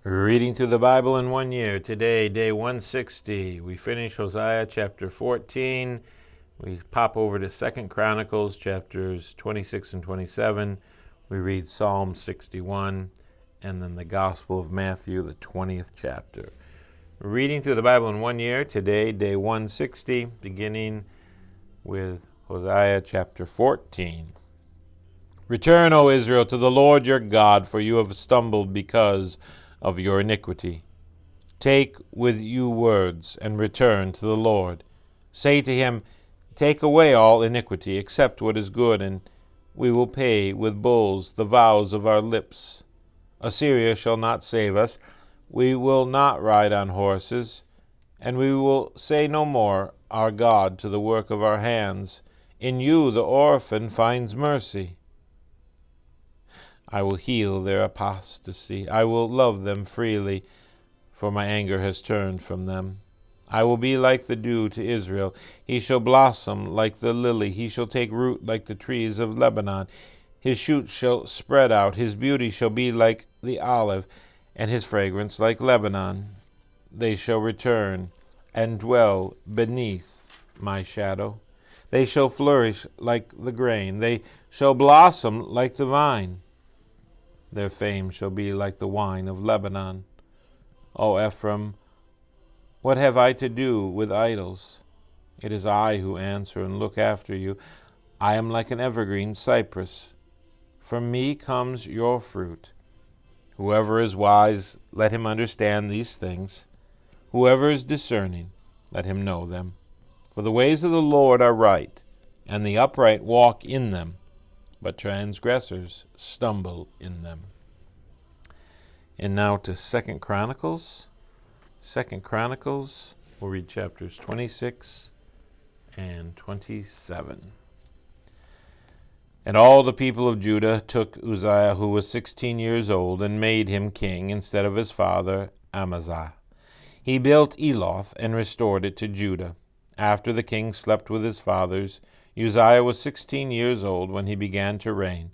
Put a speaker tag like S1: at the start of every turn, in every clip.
S1: Reading through the Bible in 1 year. Today, day 160. We finish Hosea chapter 14. We pop over to 2 Chronicles chapters 26 and 27. We read Psalm 61 and then the Gospel of Matthew, the 20th chapter. Reading through the Bible in 1 year. Today, day 160, beginning with Hosea chapter 14. Return, O Israel, to the Lord your God, for you have stumbled because of your iniquity. Take with you words and return to the Lord. Say to him, take away all iniquity, except what is good, and we will pay with bulls the vows of our lips. Assyria shall not save us. We will not ride on horses, and we will say no more, our God, to the work of our hands. In you the orphan finds mercy. I will heal their apostasy. I will love them freely, for my anger has turned from them. I will be like the dew to Israel. He shall blossom like the lily. He shall take root like the trees of Lebanon. His shoots shall spread out. His beauty shall be like the olive, and his fragrance like Lebanon. They shall return and dwell beneath my shadow. They shall flourish like the grain. They shall blossom like the vine. Their fame shall be like the wine of Lebanon. O Ephraim, what have I to do with idols? It is I who answer and look after you. I am like an evergreen cypress. From me comes your fruit. Whoever is wise, let him understand these things. Whoever is discerning, let him know them. For the ways of the Lord are right, and the upright walk in them, but transgressors stumble in them. And now to 2 Chronicles. 2 Chronicles, we'll read chapters 26 and 27. And all the people of Judah took Uzziah, who was 16 years old, and made him king instead of his father Amaziah. He built Eloth and restored it to Judah. After the king slept with his fathers, Uzziah was 16 years old when he began to reign,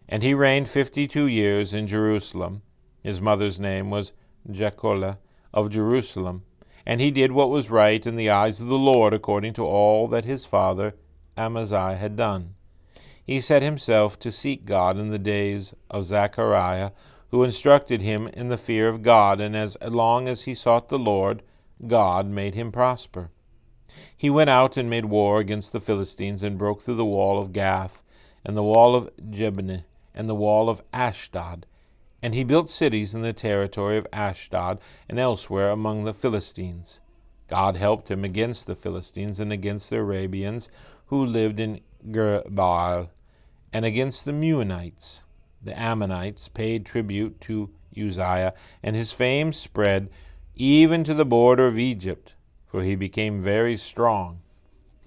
S1: and he reigned 52 years in Jerusalem. His mother's name was Jecoliah of Jerusalem, and he did what was right in the eyes of the Lord according to all that his father Amaziah had done. He set himself to seek God in the days of Zechariah, who instructed him in the fear of God, and as long as he sought the Lord, God made him prosper. He went out and made war against the Philistines, and broke through the wall of Gath, and the wall of Jebneh, and the wall of Ashdod. And he built cities in the territory of Ashdod, and elsewhere among the Philistines. God helped him against the Philistines, and against the Arabians, who lived in Gur-baal, and against the Meunites. The Ammonites paid tribute to Uzziah, and his fame spread even to the border of Egypt, for he became very strong.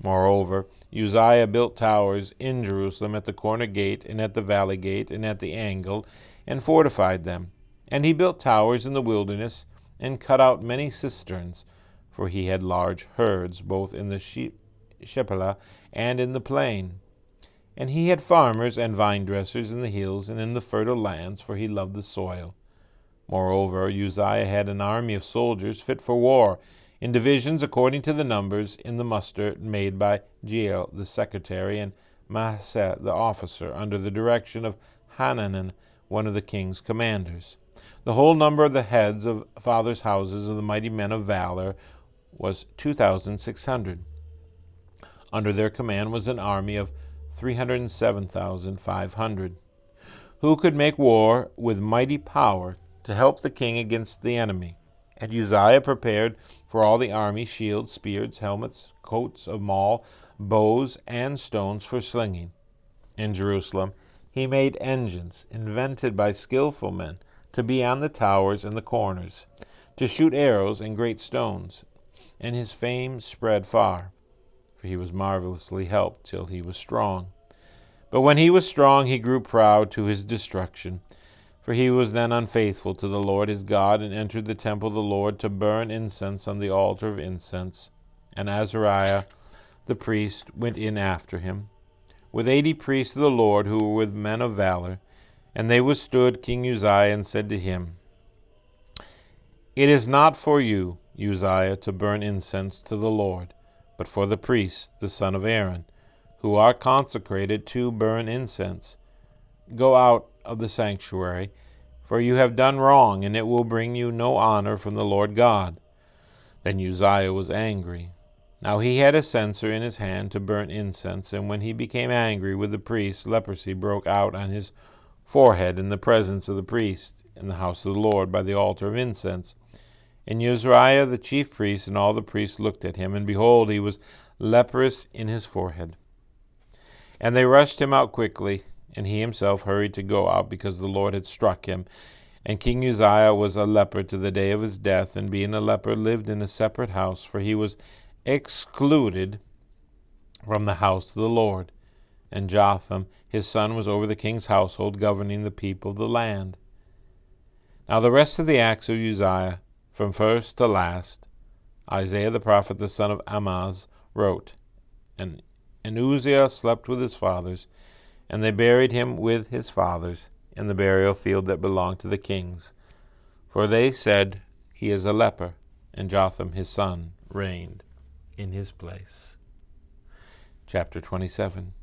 S1: Moreover, Uzziah built towers in Jerusalem at the corner gate, and at the valley gate, and at the angle, and fortified them. And he built towers in the wilderness, and cut out many cisterns, for he had large herds, both in the Shephelah and in the plain. And he had farmers and vine dressers in the hills and in the fertile lands, for he loved the soil. Moreover, Uzziah had an army of soldiers fit for war, in divisions according to the numbers, in the muster made by Jeiel the secretary, and Maaseh the officer, under the direction of Hananan, one of the king's commanders. The whole number of the heads of fathers' houses of the mighty men of valor was 2,600. Under their command was an army of 307,500, who could make war with mighty power to help the king against the enemy. And Uzziah prepared for all the army shields, spears, helmets, coats of maul, bows, and stones for slinging. In Jerusalem he made engines, invented by skillful men, to be on the towers and the corners, to shoot arrows and great stones. And his fame spread far, for he was marvelously helped till he was strong. But when he was strong, he grew proud to his destruction. For he was then unfaithful to the Lord his God, and entered the temple of the Lord to burn incense on the altar of incense. And Azariah the priest went in after him, with 80 priests of the Lord, who were with men of valor. And they withstood King Uzziah, and said to him, It is not for you, Uzziah, to burn incense to the Lord, but for the priests, the son of Aaron, who are consecrated to burn incense. Go out of the sanctuary, for you have done wrong, and it will bring you no honor from the Lord God." Then Uzziah was angry. Now he had a censer in his hand to burn incense, and when he became angry with the priests, leprosy broke out on his forehead in the presence of the priest in the house of the Lord by the altar of incense. And Uzziah the chief priest and all the priests looked at him, and behold, he was leprous in his forehead. And they rushed him out quickly, and he himself hurried to go out, because the Lord had struck him. And King Uzziah was a leper to the day of his death, and being a leper lived in a separate house, for he was excluded from the house of the Lord. And Jotham his son was over the king's household, governing the people of the land. Now the rest of the acts of Uzziah, from first to last, Isaiah the prophet, the son of Amoz, wrote. And Uzziah slept with his fathers, and they buried him with his fathers in the burial field that belonged to the kings. For they said, "He is a leper," and Jotham his son reigned in his place. Chapter 27.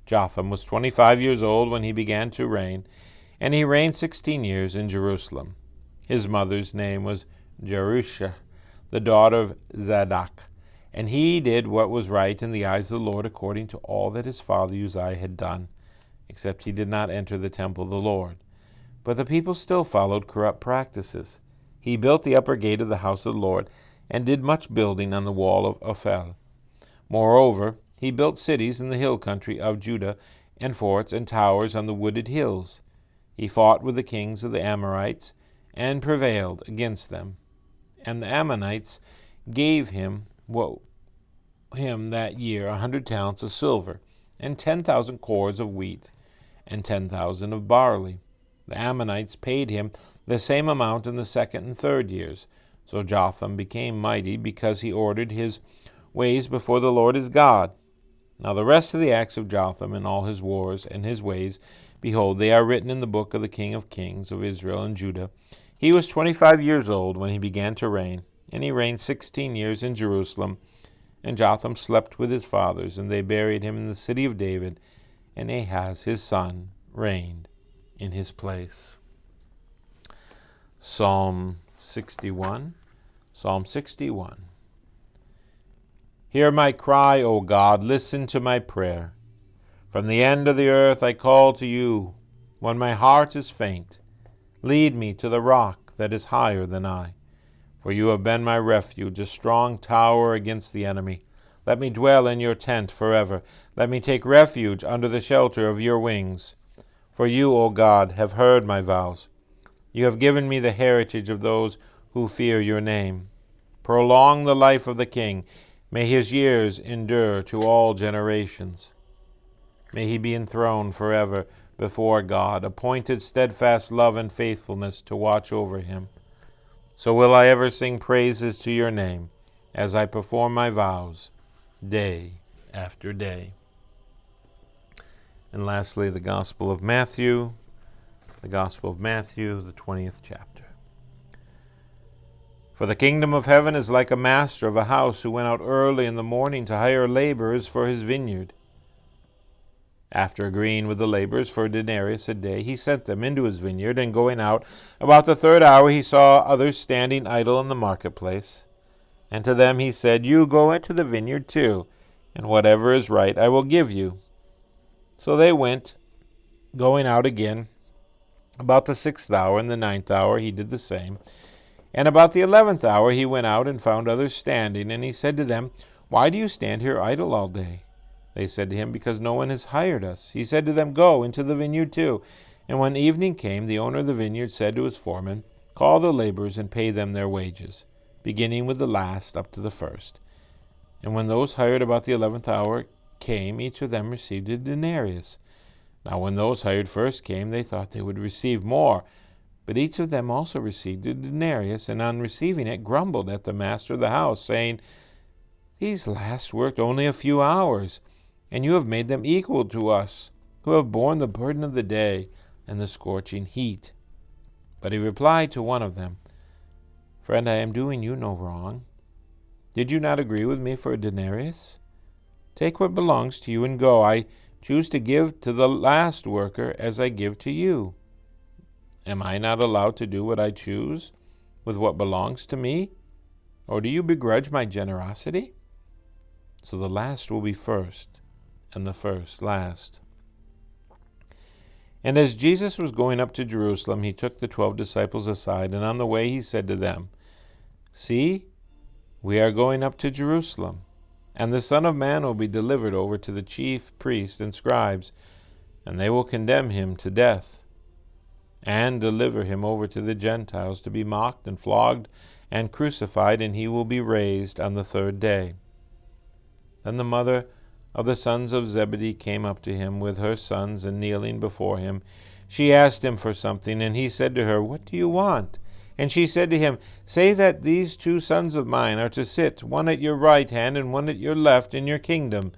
S1: Jotham was 25 years old when he began to reign, and he reigned 16 years in Jerusalem. His mother's name was Jerusha, the daughter of Zadok, and he did what was right in the eyes of the Lord, according to all that his father Uzziah had done, except he did not enter the temple of the Lord. But the people still followed corrupt practices. He built the upper gate of the house of the Lord, and did much building on the wall of Ophel. Moreover, he built cities in the hill country of Judah, and forts and towers on the wooded hills. He fought with the kings of the Amorites, and prevailed against them. And the Ammonites gave him that year 100 talents of silver, and 10,000 cores of wheat, and 10,000 of barley. The Ammonites paid him the same amount in the second and third years. So Jotham became mighty, because he ordered his ways before the Lord his God. Now the rest of the acts of Jotham, and all his wars and his ways, behold, they are written in the book of the king of kings of Israel and Judah. He was 25 years old when he began to reign, and he reigned 16 years in Jerusalem. And Jotham slept with his fathers, and they buried him in the city of David, and Ahaz his son reigned in his place. Psalm 61. Psalm 61. Hear my cry, O God, listen to my prayer. From the end of the earth I call to you, when my heart is faint. Lead me to the rock that is higher than I. For you have been my refuge, a strong tower against the enemy. Let me dwell in your tent forever. Let me take refuge under the shelter of your wings. For you, O God, have heard my vows. You have given me the heritage of those who fear your name. Prolong the life of the king. May his years endure to all generations. May he be enthroned forever before God, appointed steadfast love and faithfulness to watch over him. So will I ever sing praises to your name, as I perform my vows, day after day. And lastly, the Gospel of Matthew, the 20th chapter. For the kingdom of heaven is like a master of a house who went out early in the morning to hire laborers for his vineyard. After agreeing with the laborers for a denarius a day, he sent them into his vineyard, and going out about the third hour he saw others standing idle in the marketplace. And to them he said, You go into the vineyard too, and whatever is right I will give you. So they went, going out again. About the 6th hour and the 9th hour he did the same. And about the 11th hour he went out and found others standing, and he said to them, Why do you stand here idle all day? They said to him, Because no one has hired us. He said to them, Go into the vineyard too. And when evening came, the owner of the vineyard said to his foreman, Call the laborers and pay them their wages, beginning with the last up to the first. And when those hired about the 11th hour came, each of them received a denarius. Now when those hired first came, they thought they would receive more. But each of them also received a denarius, and on receiving it grumbled at the master of the house, saying, These last worked only a few hours, and you have made them equal to us, who have borne the burden of the day and the scorching heat. But he replied to one of them, Friend, I am doing you no wrong. Did you not agree with me for a denarius? Take what belongs to you and go. I choose to give to the last worker as I give to you. Am I not allowed to do what I choose with what belongs to me? Or do you begrudge my generosity? So the last will be first, and the first last. And as Jesus was going up to Jerusalem, he took the 12 disciples aside, and on the way he said to them, See, we are going up to Jerusalem, and the Son of Man will be delivered over to the chief priests and scribes, and they will condemn him to death, and deliver him over to the Gentiles to be mocked and flogged and crucified, and he will be raised on the third day. Then the mother of the sons of Zebedee came up to him with her sons, and kneeling before him, she asked him for something, and he said to her, What do you want? And she said to him, Say that these 2 sons of mine are to sit, one at your right hand and one at your left, in your kingdom.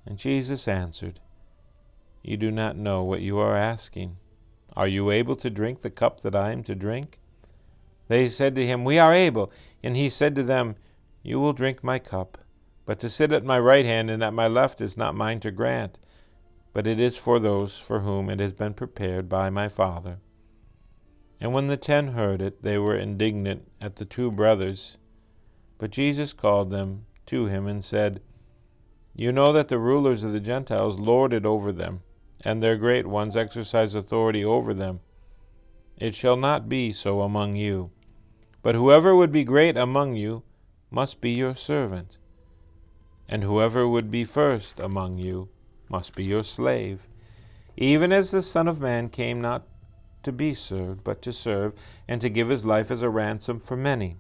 S1: And Jesus answered, You do not know what you are asking. Are you able to drink the cup that I am to drink? They said to him, We are able. And he said to them, You will drink my cup. But to sit at my right hand and at my left is not mine to grant, but it is for those for whom it has been prepared by my Father. And when the 10 heard it, they were indignant at the 2 brothers. But Jesus called them to him and said, You know that the rulers of the Gentiles lord it over them, and their great ones exercise authority over them. It shall not be so among you. But whoever would be great among you must be your servant. And whoever would be first among you must be your slave, even as the Son of Man came not to be served, but to serve, and to give his life as a ransom for many.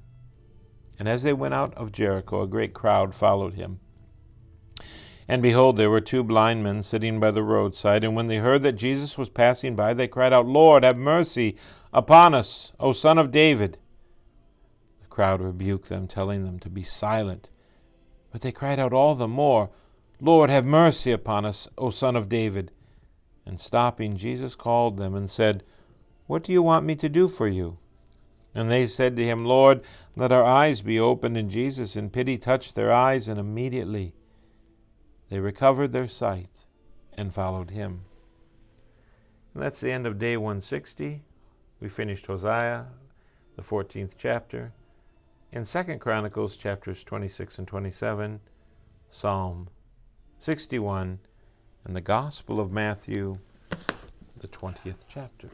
S1: And as they went out of Jericho, a great crowd followed him. And behold, there were 2 blind men sitting by the roadside, and when they heard that Jesus was passing by, they cried out, Lord, have mercy upon us, O Son of David. The crowd rebuked them, telling them to be silent. But they cried out all the more, Lord, have mercy upon us, O Son of David. And stopping, Jesus called them and said, What do you want me to do for you? And they said to him, Lord, let our eyes be opened. And Jesus in pity touched their eyes, and immediately they recovered their sight and followed him. And that's the end of day 160. We finished Hosea, the 14th chapter. In 2 Chronicles chapters 26 and 27, Psalm 61, and the Gospel of Matthew, the 20th chapter.